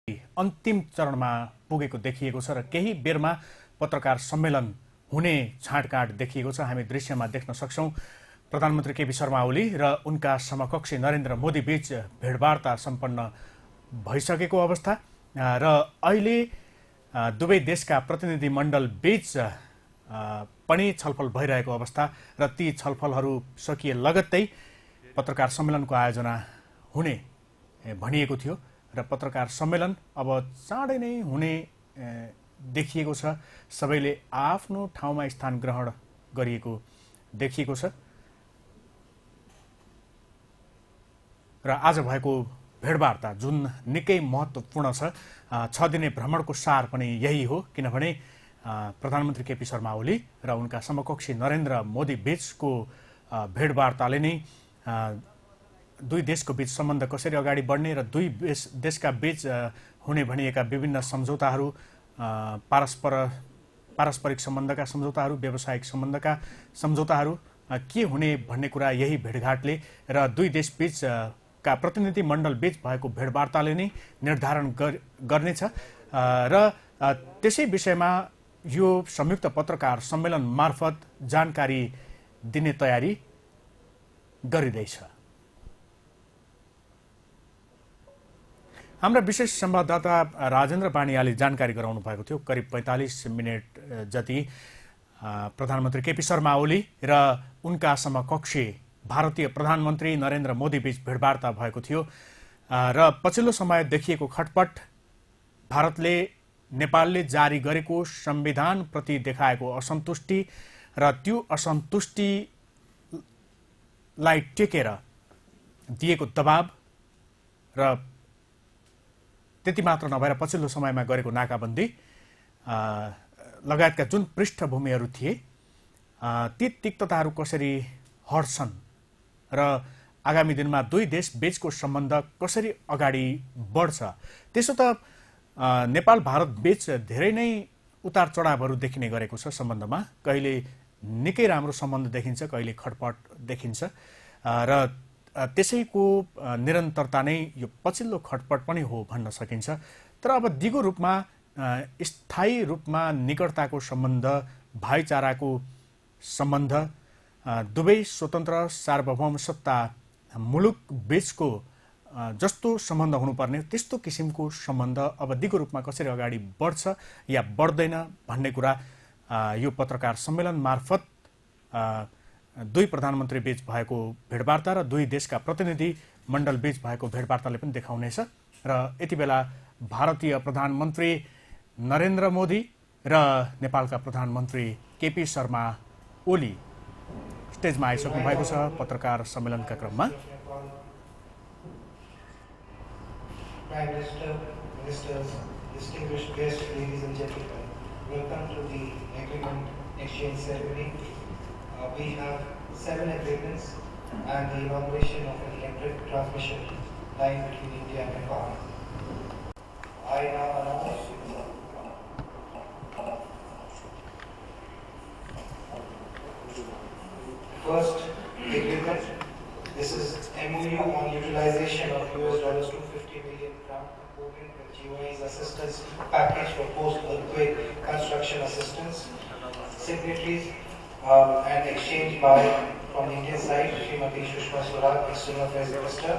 अन्तिम चरणमा पुगेको देखिएको छ र केही बेरमा पत्रकार सम्मेलन हुने छाँटकाँट देखिएको छ। हामी दृश्यमा देख्न सक्छौं प्रधानमन्त्री केपी शर्मा ओली र उनका समकक्षी नरेन्द्र मोदी बीच भेटवार्ता सम्पन्न भइसकेको अवस्था र अहिले दुवै देशका प्रतिनिधि मण्डल बीच पनि छलफल भइरहेको अवस्था र ती छलफलहरू सकिए लगत्तै पत्रकार सम्मेलनको आयोजना हुने भनिएको थियो र पत्रकार सम्मेलन अब चाँडै नै हुने देखिएको छ। सबैले आफ्नो ठाउँमा स्थान ग्रहण गरिएको देखिएको छ र आज भएको भेटवार्ता जुन निकै महत्त्वपूर्ण छ 6 दिने भ्रमणको सार पनि यही हो, किनभने प्रधानमन्त्री केपी शर्मा ओली र उनका समकक्षी नरेन्द्र मोदी बीचको भेटवार्ताले नै दुई देशको बीच सम्बन्ध कसरी अगाडि बढ्ने र दुई देशका बीच हुने भनिएका विभिन्न सम्झौताहरू, पारस्परिक सम्बन्धका सम्झौताहरू, व्यावसायिक सम्बन्धका सम्झौताहरू के हुने भन्ने कुरा यही भेटघाटले र दुई देश बीचका प्रतिनिधि मण्डल बीच भएको भेटवार्ताले नै निर्धारण गर्नेछ र त्यसै विषयमा यो संयुक्त पत्रकार सम्मेलन मार्फत जानकारी दिने तयारी गरिँदैछ। हाम्रा विशेष संवाददाता राजेन्द्र बानियाले जानकारी गराउनु भएको थियो। करिब 45 मिनट जति प्रधानमन्त्री केपी शर्मा ओली र उनका समकक्षी भारतीय प्रधानमन्त्री नरेन्द्र मोदी बीच भेटवार्ता भएको थियो र पछिल्लो समय देखिएको खटपट, भारतले नेपालले जारी गरेको संविधानप्रति देखाएको असन्तुष्टि र त्यो असन्तुष्टिलाई टेकेर दिएको दबाव र त्यति मात्र नभएर पछिल्लो समयमा गरेको नाकाबन्दी लगायतका जुन पृष्ठभूमिहरू थिए ती तिक्तताहरू कसरी हट्छन् र आगामी दिनमा दुई देश बीचको सम्बन्ध कसरी अगाडि बढ्छ। त्यसो त नेपाल भारत बीच धेरै नै उतार चढावहरू देखिने गरेको छ सम्बन्धमा। कहिले निकै राम्रो सम्बन्ध देखिन्छ, कहिले खटपट देखिन्छ र त्यसैको निरन्तरता नै यो पछिल्लो खटपट पनि हो भन्न सकिन्छ। तर अब दिगो रूपमा स्थायी रूपमा निकटताको सम्बन्ध, भाइचाराको सम्बन्ध, दुवै स्वतन्त्र सार्वभौम सत्ता मुलुक बीचको जस्तो सम्बन्ध हुनुपर्ने त्यस्तो किसिमको सम्बन्ध अब दिगो रूपमा कसरी अगाडि बढ्छ या बढ्दैन भन्ने कुरा यो पत्रकार सम्मेलन मार्फत दुई प्रधानमन्त्री बीच भएको भेटवार्ता र दुई देशका प्रतिनिधि मण्डल बीच भएको भेटवार्ताले पनि देखाउनेछ। र यति बेला भारतीय प्रधानमन्त्री नरेन्द्र मोदी र नेपालका प्रधानमन्त्री केपी शर्मा ओली स्टेजमा आइसक्नु भएको छ पत्रकार सम्मेलनका क्रममा। Prime Minister, Ministers, distinguished guests, ladies and gentlemen, welcome to the agreement exchange ceremony. We have 7 agreements and the inauguration of an electric transmission line between India and Nepal. I now announce first agreement. This is MOU on utilization of $250 million grant component with GOA's assistance package for post-earthquake construction assistance. Signatories and exchange by from the Indian side, Srimati Sushma Swaraj, External Affairs Minister,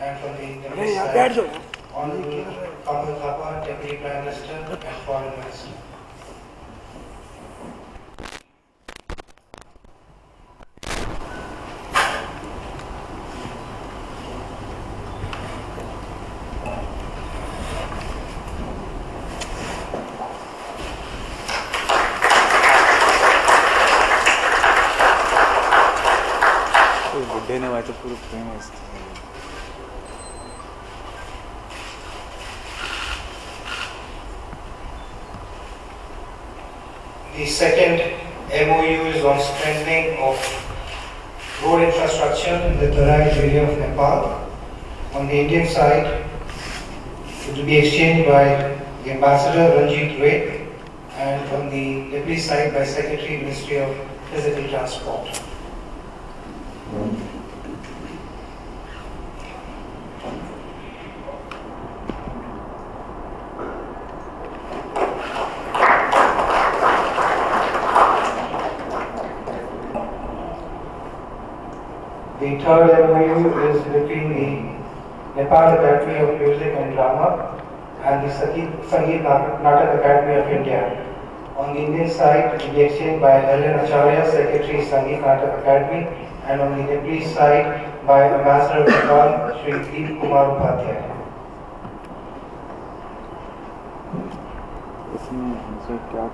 and from the Nepalese side, Honorable Kamal Thapa, Deputy Prime Minister and Foreign Minister. The second MOU is on strengthening of road infrastructure in the Tarai area of Nepal. On the Indian side, it will be exchanged by the Ambassador Ranjit Ray, and from the Nepalese side by Secretary, Ministry of Physical Transport. The third MOU is between the Nepal Academy of Music and Drama and the Sangeet Natak Academy of India. On the Indian side, to be exchanged by Helen Acharya, Secretary, Sangeet Natak Academy, and on the Nepalese side by Ambassador of Nepal, Sri Deep Kumar Upadhyay. इसमें हमसे क्या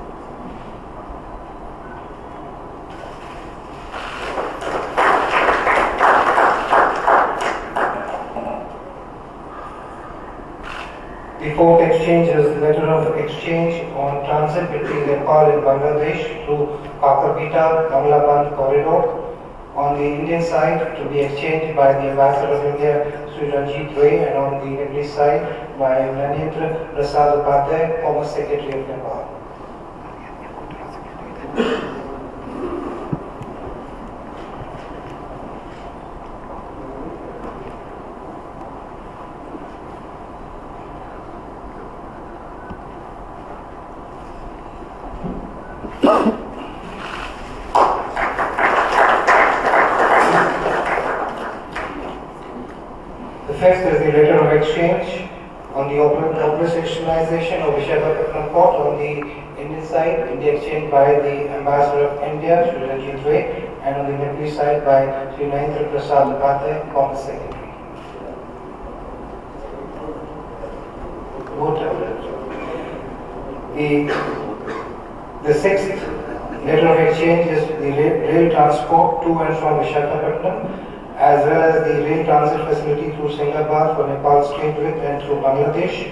The fourth exchange is the letter of exchange on transit between Nepal and Bangladesh through Kakarpita Kamlaband corridor. On the Indian side, to be exchanged by the Ambassador of India, Sri Ranjit Ray, and on the Nepalese side by Nanendra Prasad Upadhyay, former Secretary of Nepal. The fifth is the letter of exchange on the operationalization of Visakhapatnam port. On the Indian side, in the exchange by the Ambassador of India, Sri Ranjit Ray, and on the Nepalese side by Sri Nanendra Prasad Upadhyay, former Secretary. The sixth letter of exchange is the rail transport to and from Visakhapatnam, as well as the rail transit facility through Singapore for Nepal's trade with and through Bangladesh.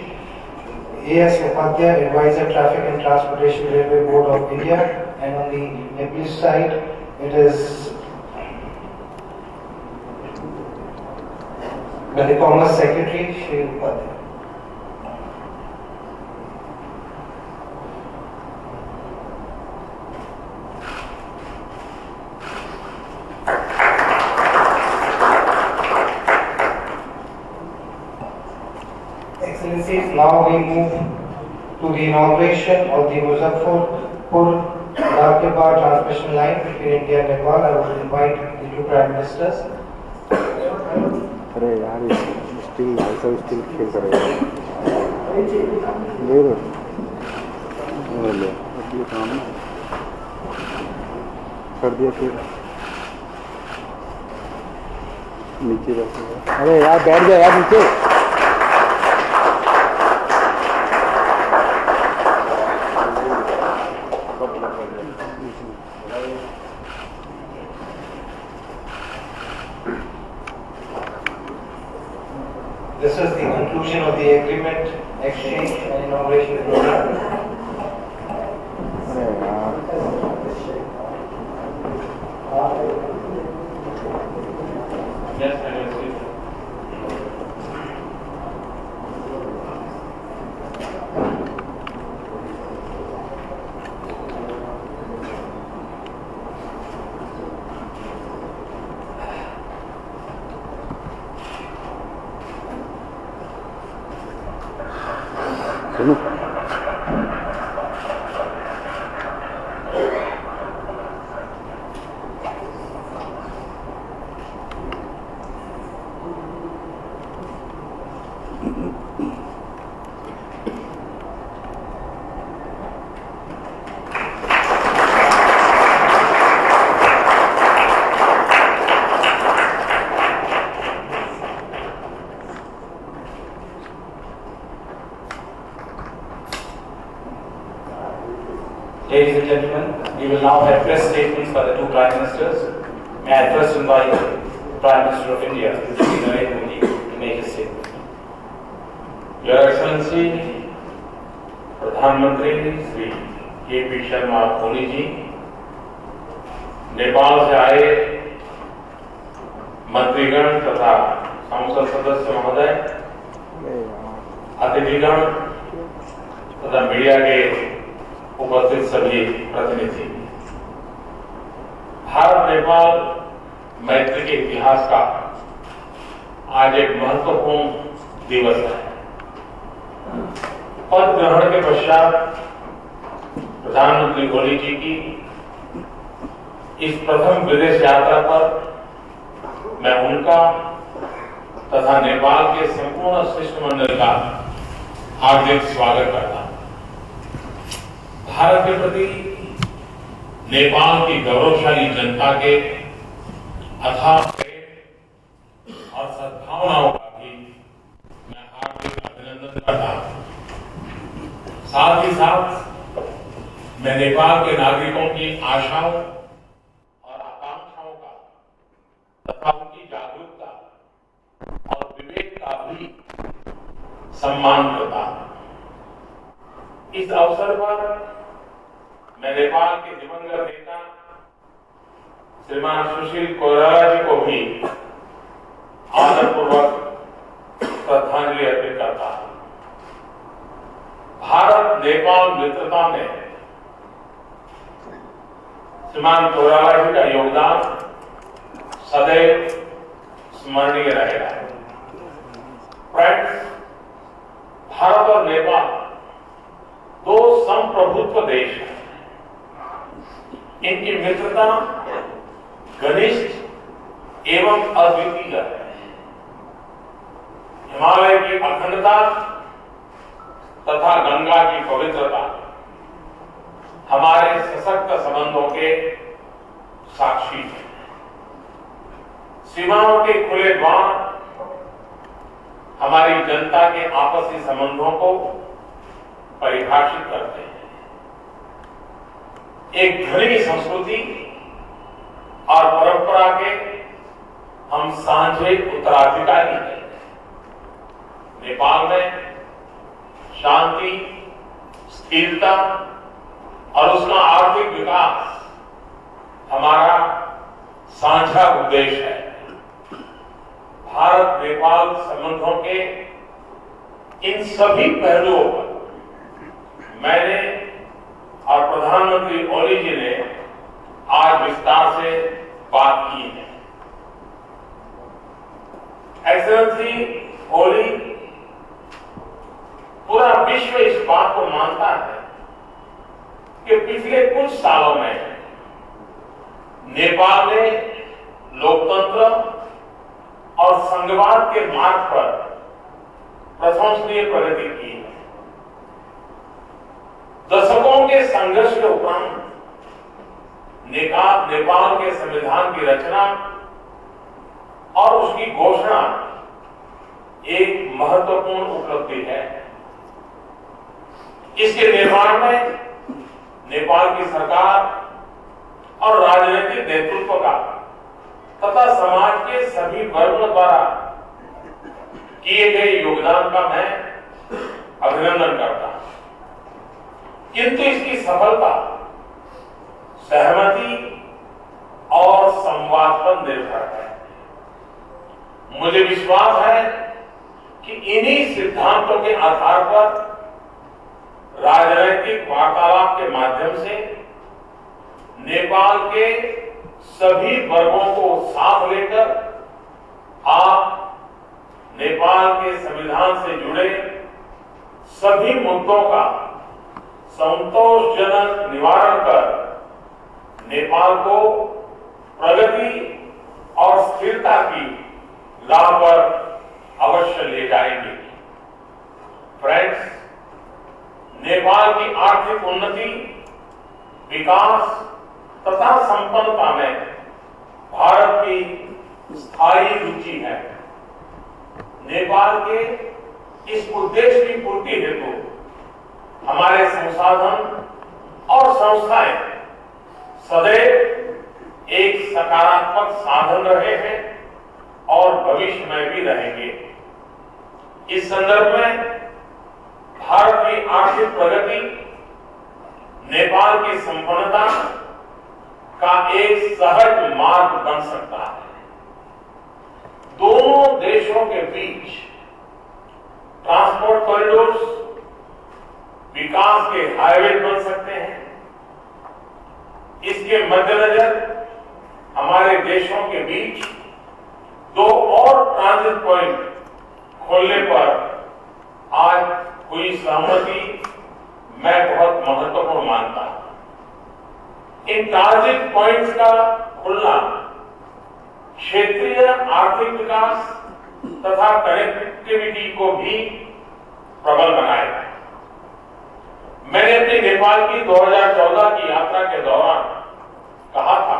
A.S. Upadhyay, Advisor Traffic and Transportation Railway Board of India, and on the Nepalese side, it is by the former Secretary, Sri Upadhyay. Excellencies, now we move to the inauguration of the Muzaffarpur-Darkebar transmission line between India and Nepal. I would invite the two Prime Ministers. अरे यार still ऐसा still खेल करेगा ले लो ले अब ये काम कर दिया फिर नीचे बैठेगा अरे यार बैठ जा यार नीचे This is the conclusion of the agreement, exchange and inauguration program. अरे यार Yes, I will see. सुनो Ladies and gentlemen, we will now have press statements by the two Prime Ministers. May I first invite the Prime Minister of India, Shri Narendra Modi, to make his statement. Your Excellency, प्रधानमंत्री Shri KP. Sharma Oli जी, नेपाल से आए मंत्रीगण तथा संसद सदस्य महोदय, अतिथिगण तथा media के उपस्थित सभी प्रतिनिधि, भारत नेपाल मैत्री के इतिहास का आज एक महत्वपूर्ण दिवस है। पद ग्रहण के पश्चात प्रधानमंत्री ओली जी की इस प्रथम विदेश यात्रा पर मैं उनका तथा नेपाल के संपूर्ण शिष्टमंडल का हार्दिक स्वागत करता हूं। भारत के प्रति नेपाल की गौरवशाली जनता के अथाह प्रेम और सद्भावनाओं का भी मैं हार्दिक अभिनंदन करता हूं। साथ ही साथ मैं नेपाल के नागरिकों की आशाओं और आकांक्षाओं का तथा उनकी जागरूकता और विवेक का भी सम्मान करता हूं। इस अवसर पर मैं नेपाल के दिवंगत नेता श्रीमान सुशील कोइराला जी को भी आदरपूर्वक श्रद्धांजलि अर्पित करता हूं। भारत नेपाल मित्रता में श्रीमान कोइराला जी का योगदान सदैव स्मरणीय रहेगा। फ्रेंड्स, भारत और नेपाल दो संप्रभुत्व देश हैं। इनकी मित्रता घनिष्ठ एवं अद्वितीय है। हिमालय की अखंडता तथा गंगा की पवित्रता हमारे सशक्त संबंधों के साक्षी हैं। सीमाओं के खुले द्वार हमारी जनता के आपसी संबंधों को परिभाषित करते हैं। एक धनी संस्कृति और परंपरा के हम साझे उत्तराधिकारी हैं। नेपाल में शांति, स्थिरता और उसका आर्थिक विकास हमारा साझा उद्देश्य है। भारत नेपाल संबंधों के इन सभी पहलुओं पर मैंने और प्रधानमंत्री ओली जी ने आज विस्तार से बात की है। एक्सेलेंसी ओली, पूरा विश्व इस बात को मानता है कि पिछले कुछ सालों में नेपाल ने लोकतंत्र और संघवाद के मार्ग पर प्रशंसनीय प्रगति की है। दशकों के संघर्ष के उपरांत नेपाल के संविधान की रचना और उसकी घोषणा एक महत्वपूर्ण उपलब्धि है। इसके निर्माण में नेपाल की सरकार और राजनीतिक नेतृत्व का तथा समाज के सभी वर्गों द्वारा किए गए योगदान का मैं अभिनंदन करता हूं। किंतु इसकी सफलता सहमति और संवाद पर निर्भर है। मुझे विश्वास है कि इन्हीं सिद्धांतों के आधार पर राजनीतिक वार्तालाप के माध्यम से नेपाल के सभी वर्गों को साथ लेकर आप नेपाल के संविधान से जुड़े सभी मुद्दों का संतोषजनक निवारण कर नेपाल को प्रगति और स्थिरता की राह पर अवश्य ले जाएंगे। फ्रेंड्स, नेपाल की आर्थिक उन्नति, विकास तथा संपन्नता में भारत की स्थायी रुचि है। नेपाल के इस उद्देश्य की पूर्ति हेतु हमारे संसाधन और संस्थाएं सदैव एक सकारात्मक साधन रहे हैं और भविष्य में भी रहेंगे। इस संदर्भ में भारत की आर्थिक प्रगति नेपाल की संपन्नता का एक सहज मार्ग बन सकता है। दोनों देशों के बीच ट्रांसपोर्ट कॉरिडोर्स, विकास के हाईवे बन सकते हैं। इसके मद्देनजर हमारे देशों के बीच दो और ट्रांजिट पॉइंट खोलने पर आज हुई सहमति मैं बहुत महत्वपूर्ण मानता हूं। इन ट्रांजिट पॉइंट्स का खुलना क्षेत्रीय आर्थिक विकास तथा कनेक्टिविटी को भी प्रबल बनाएगा। मैंने अपनी नेपाल की 2014 की यात्रा के दौरान कहा था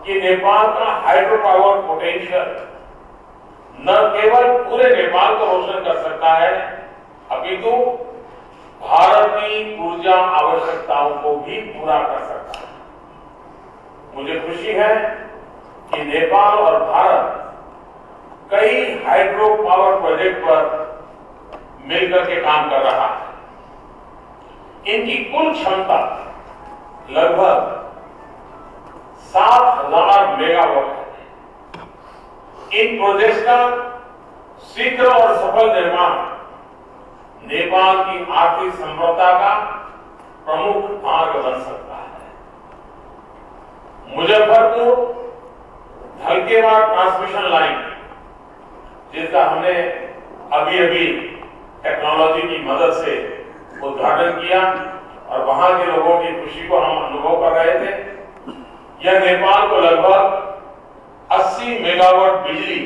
कि नेपाल का हाइड्रो पावर पोटेंशियल न केवल पूरे नेपाल को रोशन कर सकता है, अपितु भारत की ऊर्जा आवश्यकताओं को भी पूरा कर सकता है। मुझे खुशी है कि नेपाल और भारत कई हाइड्रो पावर प्रोजेक्ट पर मिलकर के काम कर रहा है। इनकी कुल क्षमता लगभग 7,000 मेगावाट है। इन प्रोजेक्ट्स का शीघ्र और सफल निर्माण नेपाल की आर्थिक समृद्धता का प्रमुख मार्ग बन सकता है। मुजफ्फरपुर धलकेवाड़ ट्रांसमिशन लाइन, जिसका हमने अभी अभी टेक्नोलॉजी की मदद से उद्घाटन किया और वहां के लोगों की खुशी को हम अनुभव कर रहे थे, यह नेपाल को लगभग 80 मेगावाट बिजली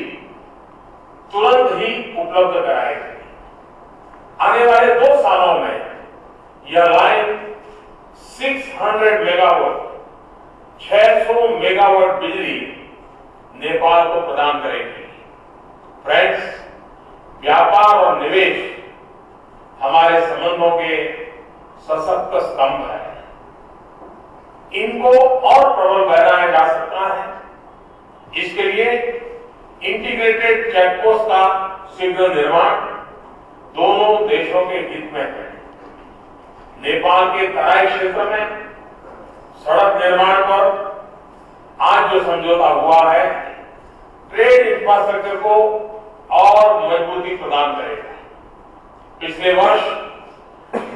तुरंत ही उपलब्ध कराएगी। आने वाले 2 सालों में यह लाइन 600 मेगावाट 600 मेगावाट बिजली नेपाल को प्रदान करेगी। फ्रेंड्स, व्यापार और निवेश हमारे संबंधों के सशक्त स्तंभ है। इनको और प्रबल बनाया जा सकता है। इसके लिए इंटीग्रेटेड चेकपोस्ट का शीघ्र निर्माण दोनों देशों के हित में है। नेपाल के तराई क्षेत्र में सड़क निर्माण पर आज जो समझौता हुआ है, ट्रेड इंफ्रास्ट्रक्चर को और मजबूती प्रदान करेगा। पिछले वर्ष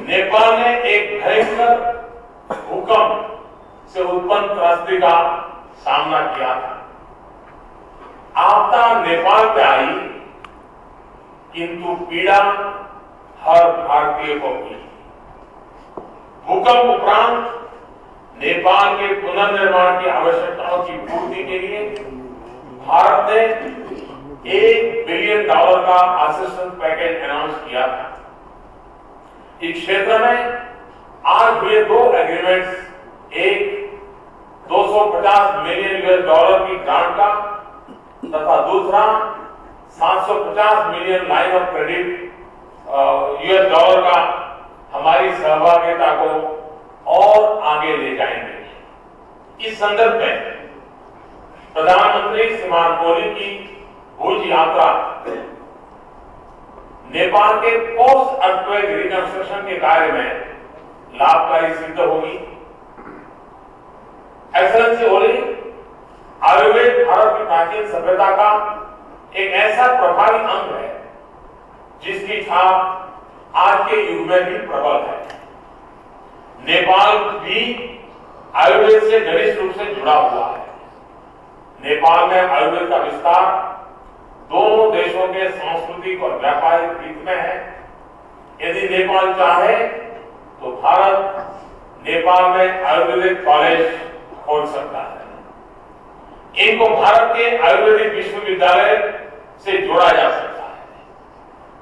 नेपाल ने एक भयंकर भूकंप से उत्पन्न त्रासदी का सामना किया था। आपदा नेपाल पे आई, किंतु पीड़ा हर भारतीय को हुई। भूकंप उपरांत नेपाल के पुनर्निर्माण की आवश्यकताओं की पूर्ति के लिए भारत ने $1 बिलियन का असिस्टेंस पैकेज अनाउंस किया था। इस क्षेत्र में आज हुए 2 एग्रीमेंट्स, एक $250 मिलियन की ग्रांट का तथा दूसरा $750 million line of credit US का, हमारी सहभागिता को और आगे ले जाएंगे। इस संदर्भ में प्रधानमंत्री श्रीमान ओली की भुज यात्रा नेपाल के पोस्ट अर्थक्वेक रिकंस्ट्रक्शन के कार्य में लाभकारी सिद्ध होगी। एक्सेलेंसी ओली, आयुर्वेद भारत की प्राचीन सभ्यता का एक ऐसा प्रभावी अंग है जिसकी छाप आज के युग में भी प्रबल है। नेपाल भी आयुर्वेद से घनिष्ठ रूप से जुड़ा हुआ है। नेपाल में आयुर्वेद का विस्तार दोनों देशों के सांस्कृतिक और व्यापारिक हित में है। यदि नेपाल चाहे तो भारत नेपाल में आयुर्वेदिक कॉलेज खोल सकता है। इनको भारत के आयुर्वेदिक विश्वविद्यालय से जोड़ा जा सकता है।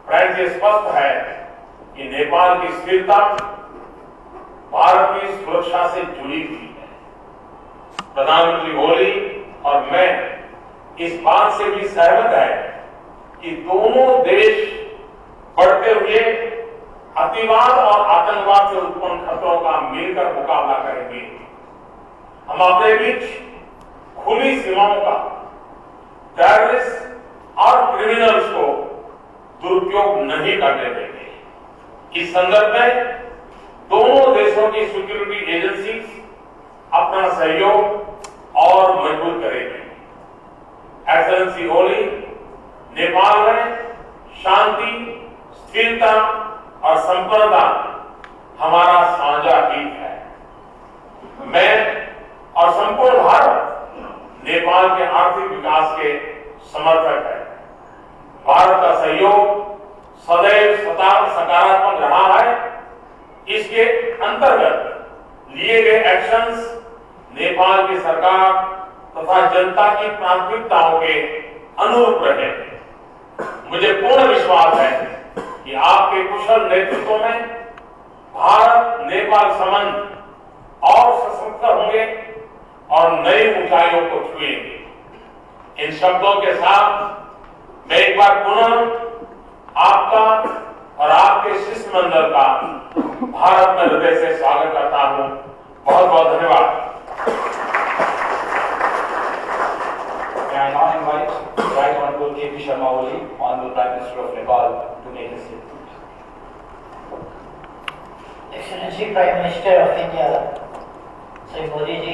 फ्रेंड्स, ये स्पष्ट है कि नेपाल की स्थिरता भारत की सुरक्षा से जुड़ी हुई है। प्रधानमंत्री ओली और मैं इस बात से भी सहमत है कि दोनों देश बढ़ते हुए अतिवाद और आतंकवाद से उत्पन्न खतरों का मिलकर मुकाबला करेंगे। हम अपने बीच खुली सीमाओं का, टेररिस्ट और क्रिमिनल्स को दुरुपयोग नहीं करने देंगे। इस संदर्भ में दोनों देशों की सिक्योरिटी एजेंसी अपना सहयोग और मजबूत करेगी। एक्सेलेंसी ओली, नेपाल में शांति, स्थिरता और संपन्नता हमारा साझा हित है। मैं और संपूर्ण भारत नेपाल के आर्थिक विकास के समर्थक है। भारत का सहयोग सदैव सकारात्मक रहा है। इसके अंतर्गत लिए गए एक्शंस नेपाल की सरकार तथा जनता की प्राथमिकताओं के अनुरूप रहे। मुझे पूर्ण विश्वास है कि आपके कुशल नेतृत्व में भारत नेपाल संबंध और सशक्त होंगे और नई ऊंचाइयों को छुएंगे। इन शब्दों के साथ मैं एक बार पुनः आपका और आपके शिष्टमंडल का भारत में हृदय से स्वागत करता हूं। बहुत बहुत धन्यवाद। May I now invite Right Honorable K.P. Sharma Oli, Honorable Prime Minister of Nepal, to make his statement. Excellency Prime Minister of India, Sri Modi ji,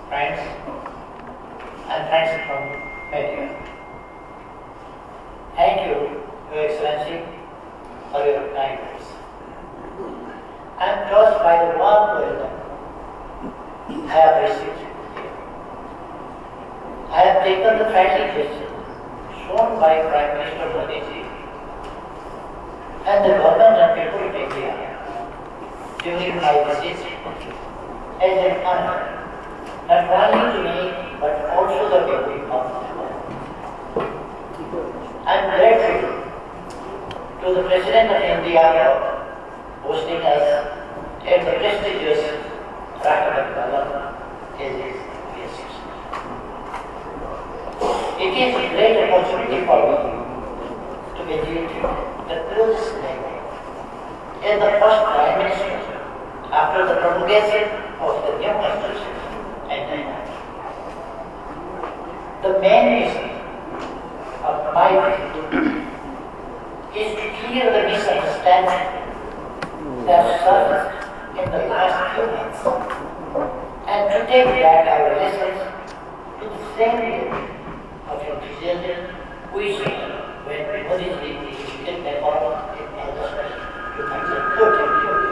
friends and friends from media. Thank you, Your Excellency, for your kind words. I am touched by the warm welcome I have received here. I have taken the friendly gesture shown by Prime Minister Modi ji and the government and people of India during my visit as an honor, not only to me but also the people of Nepal. I am grateful to the President of India for hosting us at the prestigious Rashtrapati Bhavan as his guest. It is a great opportunity for me to visit the closest neighbor as the first Prime Minister after the promulgation of the new Constitution and the main reason of my visit is to clear the misunderstanding that surfaced in the last few months and to take back our relations to the same level of enthusiasm we saw when Modi ji visited Nepal in August 2014.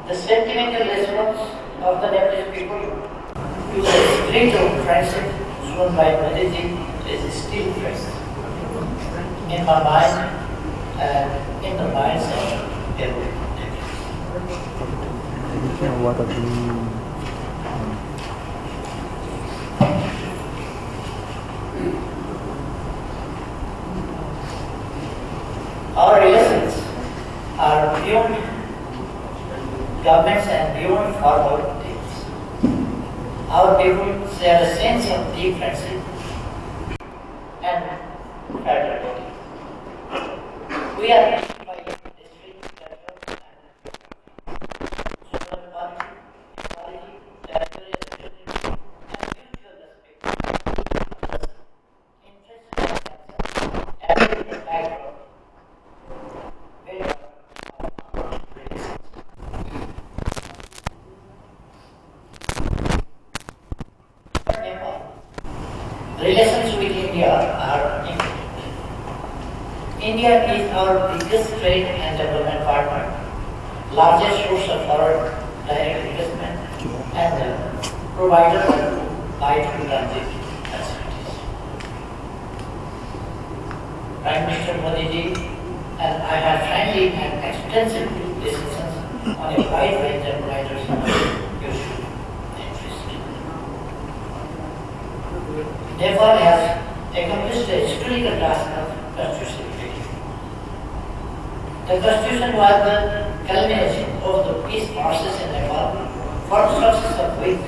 The sentimental response of the Nepalese people to the spirit of friendship shown by Modi ji is still present in my mind and in the minds of everyone. Our relations are beyond governments and beyond formal things. Our people share a sense of deep friendship and fraternity. We are rich by history, culture, and social equality, territorial unity, and mutual respect. Interests and the background. Relations with India are important. India is our biggest trade and development partner, largest source of foreign direct investment, and provider of vital transit facilities. Prime Minister Modi ji and I have friendly and extensive discussions on a wide range of matters of mutual interest. Nepal has accomplished the historical task of constitution building. The constitution was the culmination of the peace process in Nepal, for the success of which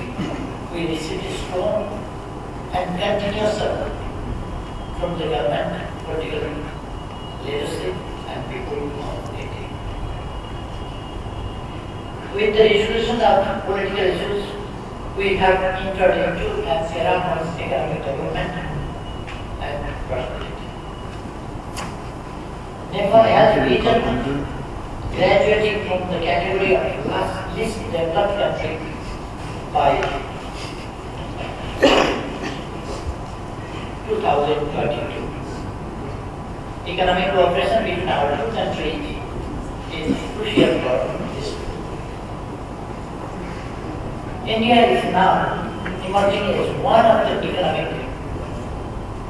we received strong and continuous support from the government, political leadership, and people of India. With the resolution of political issues, we have entered into an era of economic development and prosperity. Nepal has risen, graduating from the category of least developed country by 2022. Economic cooperation between our two countries is crucial for this. India is now emerging as one of the economic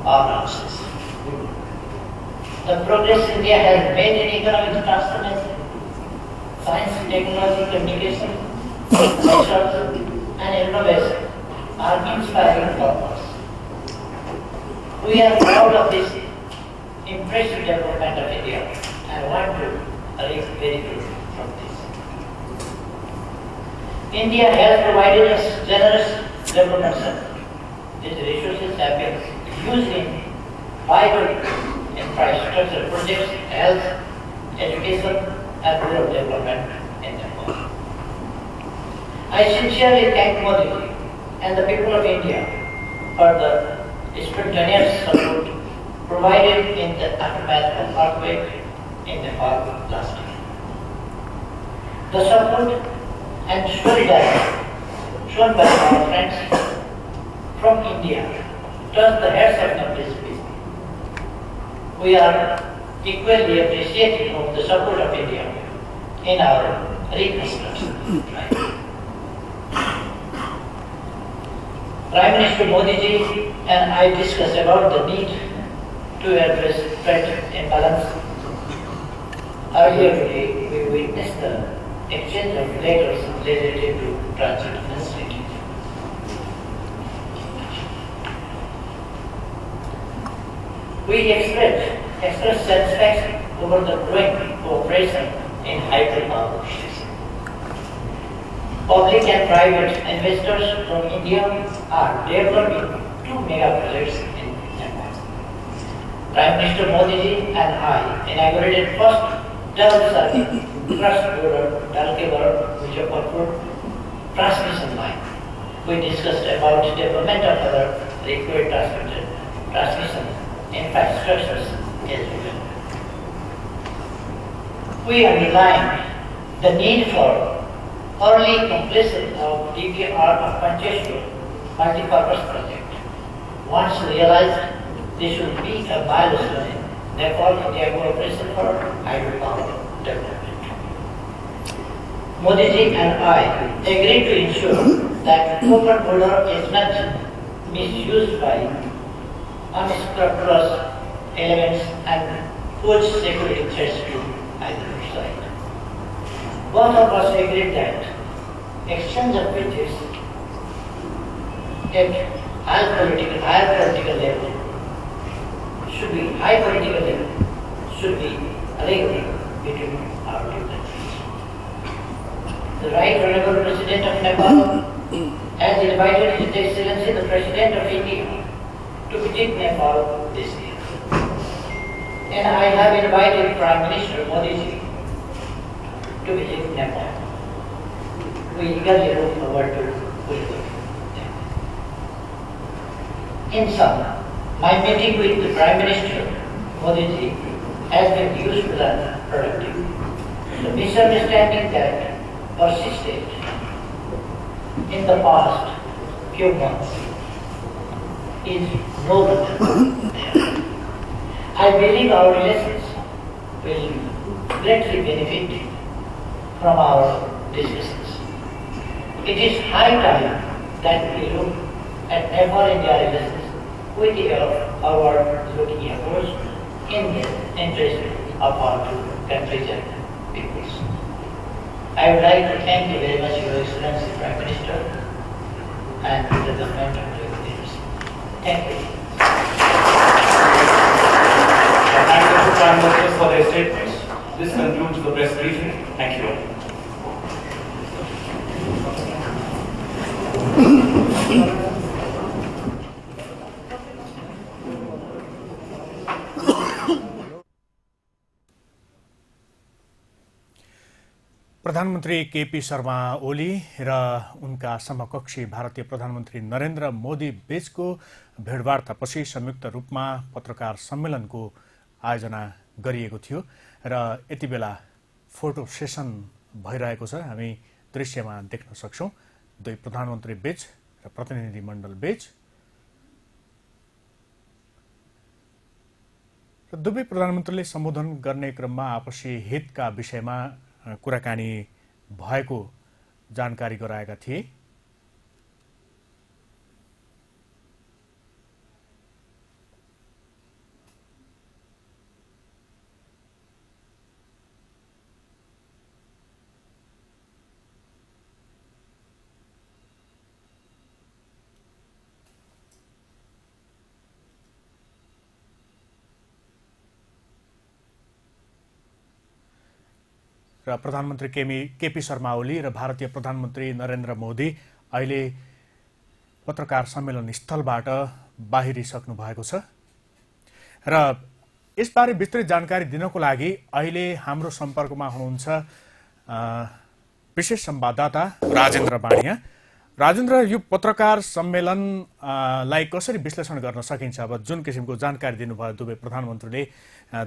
powerhouses. The progress India has made in economic transformation, science, technology, communication, research, and innovation are inspiring for us. We are proud of this impressive development of India and want to reap benefit from this. India has provided us generous development support. These resources have been used in vital infrastructure projects, health, education, and rural development in Nepal. I sincerely thank Modi ji and the people of India for the spontaneous support provided in the aftermath of earthquake in Nepal last year. The support and solidarity shown by our friends from India touched the heads of countries. We are equally appreciative of the support of India in our reconstruction drive. Prime Minister Modi ji and I discussed about the need to address threat imbalance. Earlier today, we witnessed the exchange of letters related to transit facility. We express satisfaction over the growing cooperation in hydropower issues. Public and private investors from India are developing 2 mega projects in Nepal. Prime Minister Modi ji and I inaugurated first double circuit cross-border Dalkebar-Muzaffarpur transmission line. We discussed about development of other required transmission infrastructures as well. We underline the need for early completion of DPR of Pancheshwar multi-purpose project. Once realized, this will be a milestone in Nepal-India cooperation for hydropower development. Modi ji and I agreed to ensure that open border is not misused by unscrupulous elements and pose security threats to either side. Both of us agreed that exchange of bridges at higher political level should be regular between our two countries. The Right Honorable President of Nepal has invited His Excellency the President of India to visit Nepal this year. And I have invited Prime Minister Modi ji to visit Nepal. We eagerly look forward to visiting them. In sum, my meeting with the Prime Minister Modi ji has been useful and productive. The misunderstanding that persisted in the past few months is no longer there. I believe our relations will greatly benefit from our discussions. It is high time that we look at Nepal-India relations with the help of our looking efforts in the interest of our two countries and peoples. I would like to thank you very much, Your Excellency Prime Minister, and the government of the leaders. Thank you. Thank you to Prime Ministers for their statements. This concludes the press briefing. Thank you all. प्रधानमन्त्री केपी शर्मा ओली र उनका समकक्षी भारतीय प्रधानमन्त्री नरेन्द्र मोदी बीचको भेटवार्तापछि संयुक्त रूपमा पत्रकार सम्मेलनको आयोजना गरिएको थियो र यति बेला फोटो सेसन भइरहेको छ। हामी दृश्यमा देख्न सक्छौं दुई प्रधानमन्त्री बीच र प्रतिनिधि मण्डल बीच र दुवै प्रधानमन्त्रीले सम्बोधन गर्ने क्रममा आपसी हितका विषयमा कुराकानी भएको जानकारी गराएका थिए। र प्रधानमन्त्री केपी शर्मा ओली र भारतीय प्रधानमन्त्री नरेन्द्र मोदी अहिले पत्रकार सम्मेलन स्थलबाट बाहिरिसक्नु भएको छ र यसबारे विस्तृत जानकारी दिनको लागि अहिले हाम्रो सम्पर्कमा हुनुहुन्छ विशेष संवाददाता राजेन्द्र बाणिया। राजेन्द्र, यो पत्रकार सम्मेलनलाई कसरी विश्लेषण गर्न सकिन्छ? अब जुन किसिमको जानकारी दिनुभयो दुवै प्रधानमन्त्रीले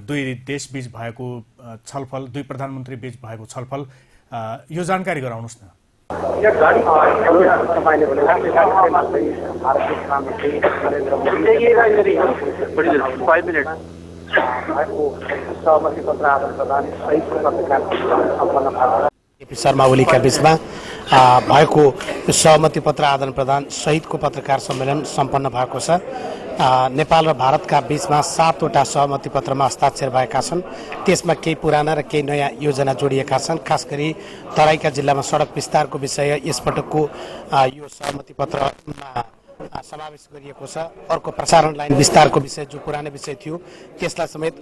दुई देशबीच भएको छलफल, दुई प्रधानमन्त्री बीच भएको छलफल, यो जानकारी गराउनुहोस् न। तपाईँले भने भारतीय प्रधानमन्त्री नरेन्द्र मोदी 5 मिनट भएको सहमति पत्र आदान प्रदान सहितको पत्रकार सम्पन्न भएको केपी शर्मा ओलीका बीचमा भएको सहमति पत्र आदान प्रदान सहितको पत्रकार सम्मेलन सम्पन्न भएको छ। नेपाल र भारतका बीचमा 7वटा सहमति पत्रमा हस्ताक्षर भएका छन्। त्यसमा केही पुराना र केही नयाँ योजना जोडिएका छन्। खास गरी तराईका जिल्लामा सडक विस्तारको विषय यसपटकको यो सहमति पत्रमा समावेश गरिएको छ। अर्को प्रसारण लाइन विस्तारको विषय जो पुरानो विषय थियो त्यसलाई समेत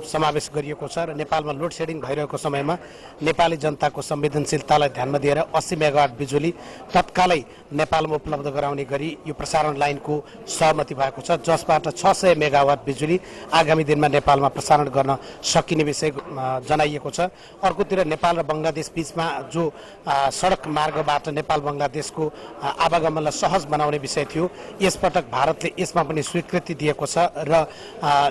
समावेश गरिएको छ र नेपालमा लोड सेडिङ भइरहेको समयमा नेपाली जनताको संवेदनशीलतालाई ध्यानमा दिएर 80 मेगावाट बिजुली तत्कालै नेपालमा उपलब्ध गराउने गरी यो प्रसारण लाइनको सहमति भएको छ, जसबाट 600 मेगावाट बिजुली आगामी दिनमा नेपालमा प्रसारण गर्न सकिने विषय जनाइएको छ। अर्कोतिर नेपाल र बंगलादेश बीचमा जो सडक मार्गबाट नेपाल बंगलादेशको आवागमनलाई सहज बनाउने विषय थियो, यसपटक भारतले यसमा पनि स्वीकृति दिएको छ र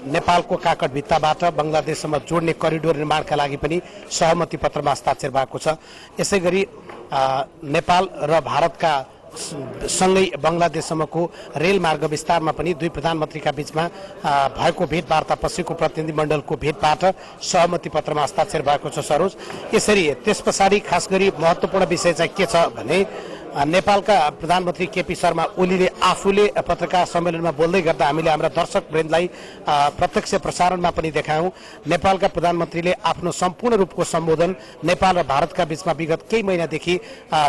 नेपालको काकडभित्ताबाट बंगलादेशसम्म जोड्ने करिडोर निर्माणका लागि पनि सहमति पत्रमा हस्ताक्षर भएको छ। यसैगरी नेपाल र भारतका सँगै बंगलादेशसम्मको रेल मार्ग विस्तारमा पनि दुई प्रधानमन्त्रीका बीचमा भएको भेटवार्ता पछिको प्रतिनिधिमण्डलको भेटबाट सहमति पत्रमा हस्ताक्षर भएको छ। सरोज, यसरी त्यस पछाडि खास गरी महत्त्वपूर्ण विषय चाहिँ के छ भने नेपालका प्रधानमन्त्री केपी शर्मा ओलीले आफूले पत्रकार सम्मेलनमा बोल्दै गर्दा हामीले हाम्रा दर्शकवृन्दलाई प्रत्यक्ष प्रसारणमा पनि देखायौं। नेपालका प्रधानमन्त्रीले आफ्नो सम्पूर्ण रूपको सम्बोधन नेपाल र भारतका बीचमा विगत केही महिनादेखि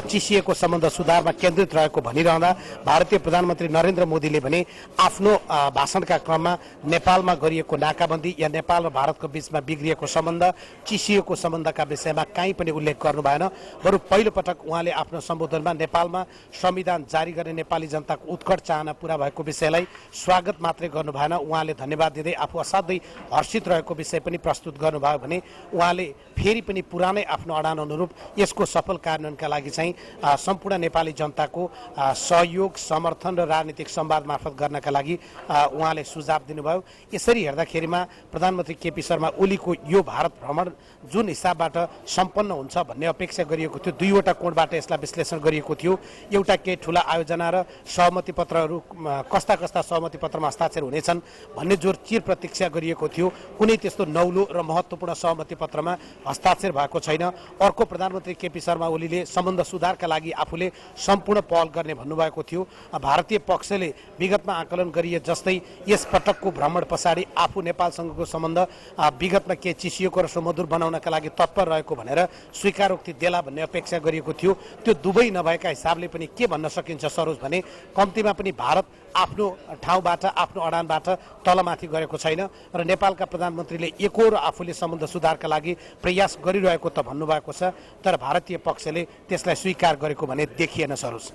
चिसिएको सम्बन्ध सुधारमा केन्द्रित रहेको भनिरहँदा भारतीय प्रधानमन्त्री नरेन्द्र मोदीले भने आफ्नो भाषणका क्रममा नेपालमा गरिएको नाकाबन्दी या नेपाल र भारतको बीचमा बिग्रिएको सम्बन्ध, चिसिएको सम्बन्धका विषयमा कहीँ पनि उल्लेख गर्नु भएन। बरु पहिलो पटक उहाँले आफ्नो सम्बोधनमा नेपालमा संविधान जारी गर्ने नेपाली जनताको उत्कट चाहना पूरा भएको विषयलाई स्वागत मात्रै गर्नु भएन, उहाँले धन्यवाद दिँदै आफू असाध्यै हर्षित रहेको विषय पनि प्रस्तुत गर्नुभयो भने उहाँले फेरि पनि पुरानै आफ्नो अडान अनुरूप यसको सफल कार्यान्वयनका लागि चाहिँ सम्पूर्ण नेपाली जनताको सहयोग, समर्थन र राजनीतिक संवाद मार्फत गर्नका लागि उहाँले सुझाव दिनुभयो। यसरी हेर्दाखेरिमा प्रधानमन्त्री केपी शर्मा ओलीको यो भारत भ्रमण जुन हिसाबबाट सम्पन्न हुन्छ भन्ने अपेक्षा गरिएको थियो, दुईवटा कोणबाट यसलाई विश्लेषण गरिएको थियो। एउटा केही ठूला आयोजना र सहमति पत्रहरू कस्ता कस्ता सहमति पत्रमा हस्ताक्षर हुनेछन् भन्ने जोर चिर प्रतीक्षा गरिएको थियो। कुनै त्यस्तो नौलो र महत्त्वपूर्ण सहमति पत्रमा हस्ताक्षर भएको छैन। अर्को प्रधानमन्त्री केपी शर्मा ओलीले सम्बन्ध सुधारका लागि आफूले सम्पूर्ण पहल गर्ने भन्नुभएको थियो। भारतीय पक्षले विगतमा आकलन गरिए जस्तै यस पटकको भ्रमण पछाडि आफू नेपालसँगको सम्बन्ध विगतमा के चिसिएको र सुमधुर बनाउनका लागि तत्पर रहेको भनेर स्वीकारोक्ति देला भन्ने अपेक्षा गरिएको थियो। त्यो दुवै नभएका हिसाबले पनि के भन्न सकिन्छ सरोज भने कम्तीमा पनि भारत आफ्नो ठाउँबाट, आफ्नो अडानबाट तलमाथि गरेको छैन र नेपालका प्रधानमन्त्रीले एकोहोरो आफूले सम्बन्ध सुधारका लागि प्रयास गरिरहेको त भन्नुभएको छ, तर भारतीय पक्षले त्यसलाई स्वीकार गरेको भने देखिएन। सरोज,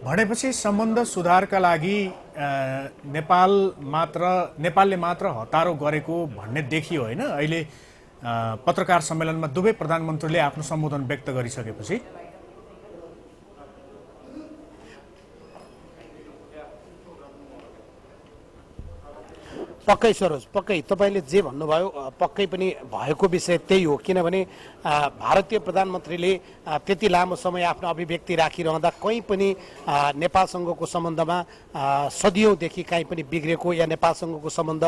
भनेपछि सम्बन्ध सुधारका लागि नेपालले मात्र हतारो गरेको भन्ने देखियो होइन? अहिले पत्रकार सम्मेलनमा दुवै प्रधानमन्त्रीले आफ्नो सम्बोधन व्यक्त गरिसकेपछि पक्कै सरोज, पक्कै तपाईँले जे भन्नुभयो पक्कै पनि भएको विषय त्यही हो। किनभने भारतीय प्रधानमन्त्रीले त्यति लामो समय आफ्नो अभिव्यक्ति राखिरहँदा कहीँ पनि नेपालसँगको सम्बन्धमा सदियौँदेखि कहीँ पनि बिग्रेको या नेपालसँगको सम्बन्ध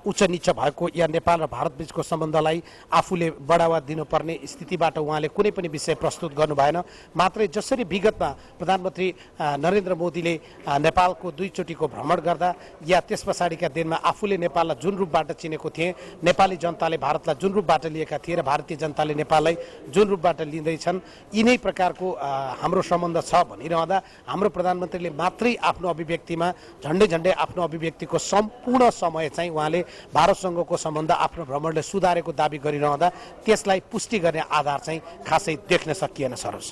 उच्च निच भएको या नेपाल र भारत बीचको सम्बन्धलाई आफूले बढावा दिनुपर्ने स्थितिबाट उहाँले कुनै पनि विषय प्रस्तुत गर्नु भएन। मात्रै जसरी विगतमा प्रधानमन्त्री नरेन्द्र मोदीले नेपालको दुईचोटिको भ्रमण गर्दा या त्यस पछाडिका दिनमा आफूले आफूले नेपाललाई जुन रूपबाट चिनेको थिए, नेपाली जनताले भारतलाई जुन रूपबाट लिएका थिए र भारतीय जनताले नेपाललाई जुन रूपबाट लिँदैछन्, यिनै प्रकारको हाम्रो सम्बन्ध छ भनिरहँदा हाम्रो प्रधानमन्त्रीले मात्रै आफ्नो अभिव्यक्तिमा झन्डै आफ्नो अभिव्यक्तिको सम्पूर्ण समय चाहिँ उहाँले भारतसँगको सम्बन्ध आफ्नो भ्रमणले सुधारेको दाबी गरिरहँदा त्यसलाई पुष्टि गर्ने आधार चाहिँ खासै देख्न सकिएन। सरोज,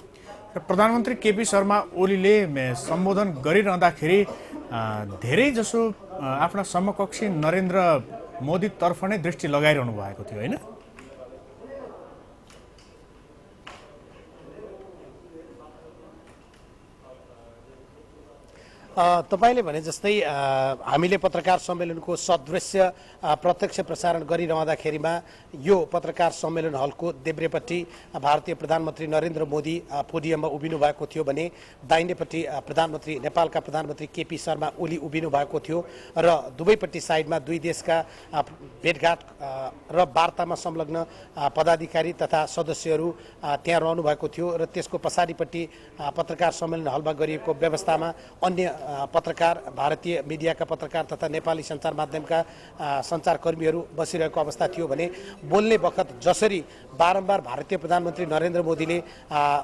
प्रधानमन्त्री केपी शर्मा ओलीले सम्बोधन गरिरहँदाखेरि धेरै जसो आफ्ना समकक्षी नरेन्द्र मोदीतर्फ नै दृष्टि लगाइरहनु भएको थियो, होइन? तपाईले भने जस्तै हामीले पत्रकार सम्मेलनको सदृश्य प्रत्यक्ष प्रसारण गरिरहँदाखेरिमा यो पत्रकार सम्मेलन हलको देब्रेपट्टि भारतीय प्रधानमन्त्री नरेन्द्र मोदी पोडियममा उभिनु भएको थियो भने दाहिनेपट्टि नेपालका प्रधानमन्त्री केपी शर्मा ओली उभिनु भएको थियो र दुवैपट्टि साइडमा दुई देशका भेटघाट र वार्तामा संलग्न पदाधिकारी तथा सदस्यहरू त्यहाँ रहनु भएको थियो र त्यसको पछाडिपट्टि पत्रकार सम्मेलन हलमा गरिएको व्यवस्थामा अन्य पत्रकार, भारतीय मिडियाका पत्रकार तथा नेपाली सञ्चार माध्यमका सञ्चारकर्मीहरू बसिरहेको अवस्था थियो भने बोल्ने बखत जसरी बारम्बार भारतीय प्रधानमन्त्री नरेन्द्र मोदीले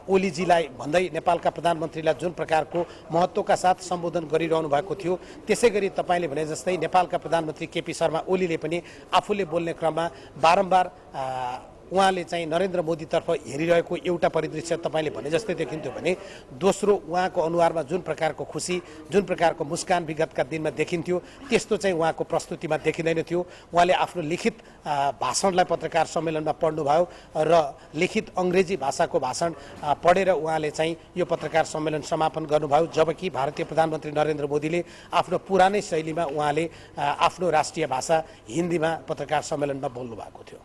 ओलीजीलाई भन्दै नेपालका प्रधानमन्त्रीलाई जुन प्रकारको महत्त्वका साथ सम्बोधन गरिरहनु भएको थियो, त्यसै गरी तपाईँले भने जस्तै नेपालका प्रधानमन्त्री केपी शर्मा ओलीले पनि आफूले बोल्ने क्रममा बारम्बार उहाँले चाहिँ नरेन्द्र मोदीतर्फ हेरिरहेको एउटा परिदृश्य तपाईँले भने जस्तै देखिन्थ्यो भने दोस्रो उहाँको अनुहारमा जुन प्रकारको खुसी, जुन प्रकारको मुस्कान विगतका दिनमा देखिन्थ्यो त्यस्तो चाहिँ उहाँको प्रस्तुतिमा देखिँदैन थियो। उहाँले आफ्नो लिखित भाषणलाई पत्रकार सम्मेलनमा पढ्नुभयो र लिखित अङ्ग्रेजी भाषाको भाषण पढेर उहाँले चाहिँ यो पत्रकार सम्मेलन समापन गर्नुभयो, जबकि भारतीय प्रधानमन्त्री नरेन्द्र मोदीले आफ्नो पुरानै शैलीमा उहाँले आफ्नो राष्ट्रिय भाषा हिन्दीमा पत्रकार सम्मेलनमा बोल्नु भएको थियो।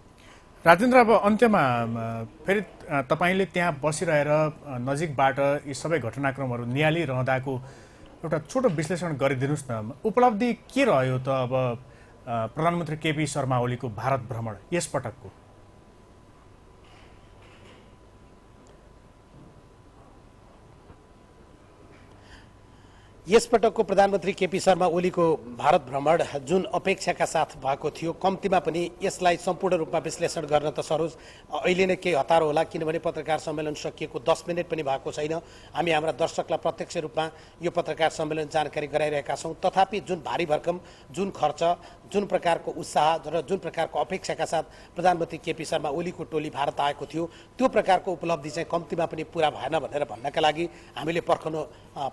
राजेन्द्र, अब अन्त्यमा फेरि तपाईँले त्यहाँ बसिरहेर नजिकबाट यी सबै घटनाक्रमहरू निहालिरहँदाको एउटा छोटो विश्लेषण गरिदिनुहोस् न। उपलब्धि के रह्यो त अब प्रधानमन्त्री केपी शर्मा ओलीको भारत भ्रमण यसपटकको? यसपटकको प्रधानमन्त्री केपी शर्मा ओलीको भारत भ्रमण जुन अपेक्षाका साथ भएको थियो, कम्तीमा पनि यसलाई सम्पूर्ण रूपमा विश्लेषण गर्न त सरोज अहिले नै केही हतारो होला, किनभने पत्रकार सम्मेलन सकिएको 10 मिनट पनि भएको छैन। हामी हाम्रा दर्शकलाई प्रत्यक्ष रूपमा यो पत्रकार सम्मेलन जानकारी गराइरहेका छौँ। तथापि जुन भारी भरकम, जुन खर्च, जुन प्रकारको उत्साह र जुन प्रकारको अपेक्षाका साथ प्रधानमन्त्री केपी शर्मा ओलीको टोली भारत आएको थियो, त्यो प्रकारको उपलब्धि चाहिँ कम्तीमा पनि पुरा भएन भनेर भन्नका लागि हामीले पर्खनु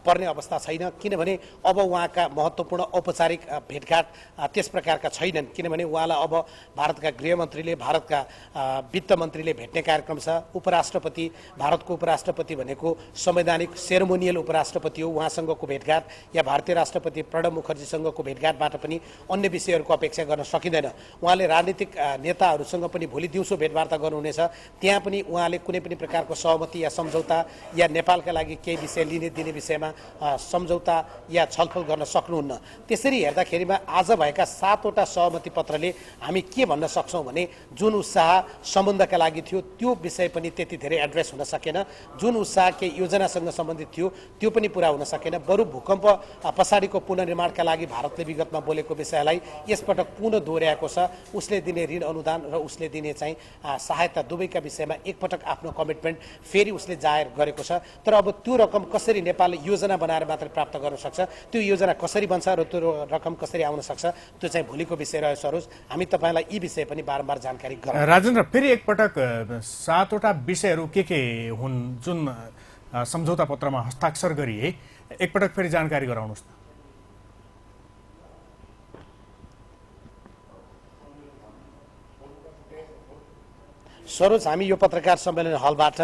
पर्ने अवस्था छैन, किनभने अब उहाँका महत्त्वपूर्ण औपचारिक भेटघाट त्यस प्रकारका छैनन्। किनभने उहाँलाई अब भारतका गृहमन्त्रीले, भारतका वित्त मन्त्रीले भेट्ने कार्यक्रम छ। उपराष्ट्रपति, भारतको उपराष्ट्रपति भनेको संवैधानिक सेरेमोनियल उपराष्ट्रपति हो, उहाँसँगको भेटघाट या भारतीय राष्ट्रपति प्रणब मुखर्जीसँगको भेटघाटबाट पनि अन्य विषयहरूको अपेक्षा गर्न सकिँदैन। उहाँले राजनीतिक नेताहरूसँग पनि भोलि दिउँसो भेटवार्ता गर्नुहुनेछ, त्यहाँ पनि उहाँले कुनै पनि प्रकारको सहमति या सम्झौता या नेपालका लागि केही विषय लिने दिने विषयमा सम्झौता या छलफल गर्न सक्नुहुन्न। त्यसरी हेर्दाखेरिमा आज भएका 7वटा सहमति पत्रले हामी के भन्न सक्छौँ भने जुन उत्साह सम्बन्धका लागि थियो त्यो विषय पनि त्यति धेरै एड्रेस हुन सकेन, जुन उत्साह केही योजनासँग सम्बन्धित थियो त्यो पनि पुरा हुन सकेन। बरु भूकम्प पछाडिको पुनर्निर्माणका लागि भारतले विगतमा बोलेको विषयलाई यसपटक पुनः दोहोऱ्याएको छ। उसले दिने ऋण अनुदान र उसले दिने चाहिँ सहायता दुवैका विषयमा एकपटक आफ्नो कमिटमेन्ट फेरि उसले जाहेर गरेको छ। तर अब त्यो रकम कसरी नेपालले योजना बनाएर मात्र प्राप्त गर्न सक्छ, त्यो योजना कसरी बन्छ र त्यो रकम कसरी आउन सक्छ, त्यो चाहिँ भोलिको विषय रह्यो सरोज। हामी तपाईँलाई यी विषय पनि बारम्बार जानकारी गराउँछौँ। राजेन्द्र, फेरि एकपटक 7वटा विषयहरू के हुन् जुन सम्झौता पत्रमा हस्ताक्षर गरिए, एकपटक फेरि जानकारी गराउनुहोस् न। सरोज, हामी यो पत्रकार सम्मेलन हलबाट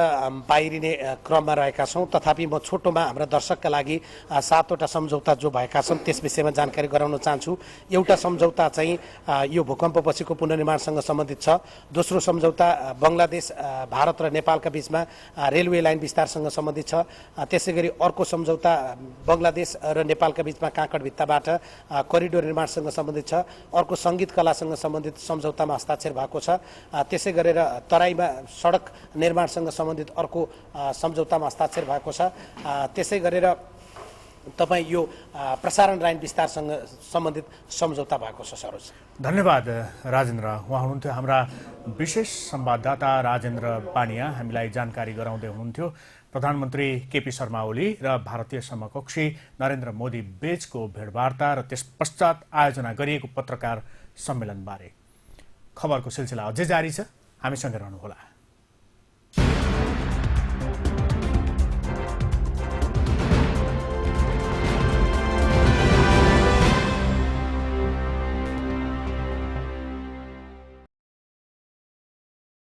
बाहिरिने क्रममा रहेका छौँ, तथापि म छोटोमा हाम्रा दर्शकका लागि 7वटा सम्झौता जो भएका छन् त्यस विषयमा जानकारी गराउन चाहन्छु। एउटा सम्झौता चाहिँ यो भूकम्पपछिको पुनर्निर्माणसँग सम्बन्धित छ। दोस्रो सम्झौता बङ्गलादेश, भारत र नेपालका बीचमा रेलवे लाइन विस्तारसँग सम्बन्धित छ। त्यसै गरी अर्को सम्झौता बङ्गलादेश र नेपालका बीचमा काँकड भित्ताबाट करिडोर निर्माणसँग सम्बन्धित छ। अर्को सङ्गीत कलासँग सम्बन्धित सम्झौतामा हस्ताक्षर भएको छ। त्यसै गरेर तराईमा सडक निर्माणसँग सम्बन्धित अर्को सम्झौतामा हस्ताक्षर भएको छ। त्यसै गरेर तपाईँ यो प्रसारण लाइन विस्तारसँग सम्बन्धित सम्झौता भएको छ सरोज? धन्यवाद राजेन्द्र। उहाँ हुनुहुन्थ्यो हाम्रा विशेष संवाददाता राजेन्द्र पानिया, हामीलाई जानकारी गराउँदै हुनुहुन्थ्यो प्रधानमन्त्री केपी शर्मा ओली र भारतीय समकक्षी नरेन्द्र मोदी बीचको भेटवार्ता र त्यस पश्चात आयोजना गरिएको पत्रकार सम्मेलनबारे। खबरको सिलसिला अझै जारी छ, हामीसँग रहनुहोला।